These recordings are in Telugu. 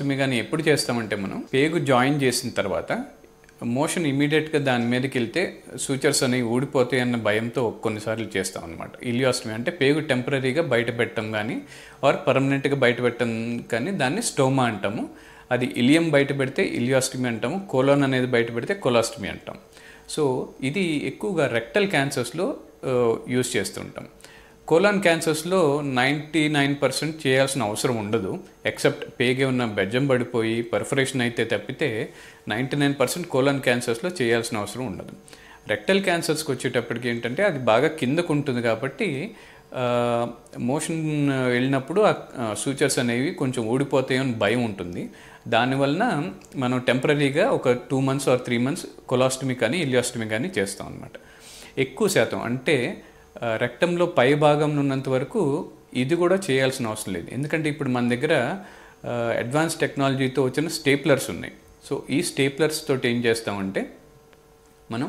మీ కానీ ఎప్పుడు చేస్తామంటే మనం పేగు జాయిన్ చేసిన తర్వాత మోషన్ ఇమీడియట్గా దాని మీదకి వెళ్తే సూచర్స్ అనేవి ఊడిపోతాయి అన్న భయంతో కొన్నిసార్లు చేస్తాం అనమాట. ఇలియాస్టమీ అంటే పేగు టెంపరీగా బయట పెట్టడం కానీ ఆర్ పర్మనెంట్గా బయట పెట్టడం కానీ దాన్ని స్టోమా అంటాము. అది ఇలియం బయట పెడితే ఇలియాస్టమీ అంటాము, కోలోన్ అనేది బయట పెడితే కొలాస్టమీ అంటాం. సో ఇది ఎక్కువగా రెక్టల్ క్యాన్సర్స్లో యూజ్ చేస్తుంటాం. కోలాన్ క్యాన్సర్స్లో 99% చేయాల్సిన అవసరం ఉండదు, ఎక్సెప్ట్ పేగే ఉన్న బెజ్జం పడిపోయి పర్ఫరేషన్ అయితే తప్పితే 99% కోలాన్ క్యాన్సర్స్లో చేయాల్సిన అవసరం ఉండదు. రెక్టల్ క్యాన్సర్స్కి వచ్చేటప్పటికి ఏంటంటే అది బాగా కిందకు ఉంటుంది కాబట్టి మోషన్ వెళ్ళినప్పుడు సూచర్స్ అనేవి కొంచెం ఊడిపోతాయని భయం ఉంటుంది. దానివలన మనం టెంపరీగా ఒక 2 months or 3 months కొలాస్టమీ కానీ ఇలియాస్టమీ కానీ చేస్తాం అనమాట. ఎక్కువ శాతం అంటే రెక్టంలో పై భాగంలో ఉన్నంత వరకు ఇది కూడా చేయాల్సిన అవసరం లేదు, ఎందుకంటే ఇప్పుడు మన దగ్గర అడ్వాన్స్ టెక్నాలజీతో వచ్చిన స్టేప్లర్స్ ఉన్నాయి. సో ఈ స్టేప్లర్స్ తోటి ఏం చేస్తామంటే మనం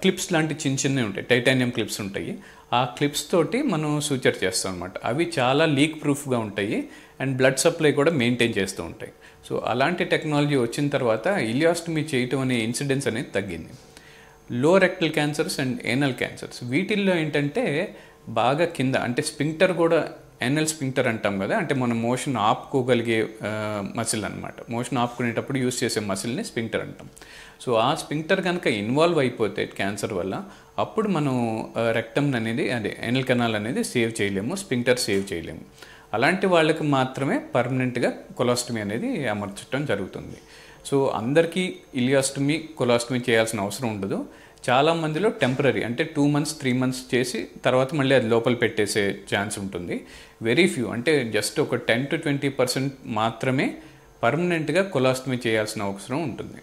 క్లిప్స్ లాంటి చిన్న చిన్నవి ఉంటాయి, టైటానియం క్లిప్స్ ఉంటాయి, ఆ క్లిప్స్ తోటి మనం సూచర్ చేస్తాం అనమాట. అవి చాలా లీక్ ప్రూఫ్గా ఉంటాయి అండ్ బ్లడ్ సప్లై కూడా మెయింటైన్ చేస్తూ ఉంటాయి. సో అలాంటి టెక్నాలజీ వచ్చిన తర్వాత ఇలియాస్టమీ చేయటం అనే ఇన్సిడెన్స్ అనేది తగ్గింది. లో rectal cancers and anal cancers వీటిల్లో ఏంటంటే బాగా కింద అంటే స్పింక్టర్ కూడా ఏనల్ స్పింక్టర్ అంటాం కదా, అంటే మనం మోషన్ ఆపుకోగలిగే మసిల్ అనమాట. మోషన్ ఆపుకునేటప్పుడు యూస్ చేసే మసిల్ని స్పింక్టర్ అంటాం. సో ఆ స్పింక్టర్ కనుక ఇన్వాల్వ్ అయిపోతే క్యాన్సర్ వల్ల అప్పుడు మనం రెక్టమ్ అనేది అదే ఏనల్ కెనాల్ అనేది సేవ్ చేయలేము, స్పింక్టర్ సేవ్ చేయలేము. అలాంటి వాళ్ళకి మాత్రమే పర్మనెంట్గా కొలాస్టమీ అనేది అమర్చడం జరుగుతుంది. సో అందరికీ ఇలియాస్టమీ కొలాస్టమీ చేయాల్సిన అవసరం ఉండదు. చాలామందిలో టెంపరీ అంటే 2 months 3 months చేసి తర్వాత మళ్ళీ అది లోపల పెట్టేసే ఛాన్స్ ఉంటుంది. వెరీ ఫ్యూ అంటే జస్ట్ ఒక 10 to 20% మాత్రమే పర్మనెంట్గా కొలాస్టమీ చేయాల్సిన అవసరం ఉంటుంది.